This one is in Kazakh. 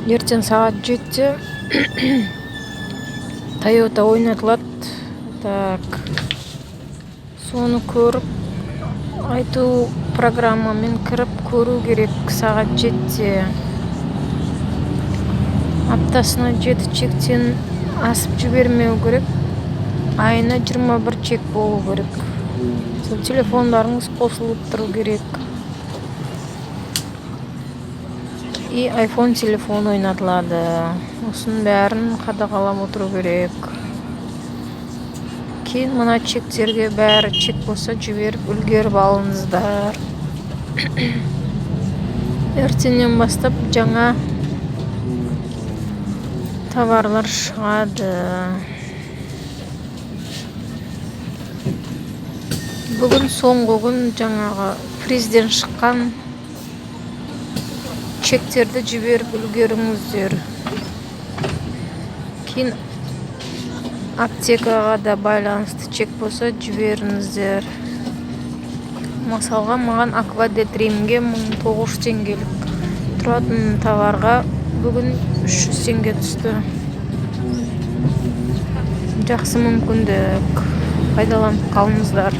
Ертең сағат 7-те Toyota ойнатылат. Так. Соны көріп, айту программамен кіріп көру керек сағат 7-те. Аптасына 7 чектен асып жібермеу керек. Айына 21 чек болу керек. Телефондарыңыз қосылып тұру керек. И iPhone телефон ойнатылады. Осының бәрін қадағалап отыру керек. Кейін мына чектерге бәрі чек болса жіберіп үлгеріп алыңыздар. Ертеңнен бастап жаңа товарлар шығады. Бүгін соңғы күн жаңағы президент шыққан чектерді жіберіп үлгеріңіздер. Кейін аптекаға да байланысты чек болса жіберіңіздер. Мысалға, маған Аквадетримге 1900 теңгелік тұратын товарға бүгін 300 теңге түсті. Жақсы мүмкіндік. Пайдаланып қалыңыздар.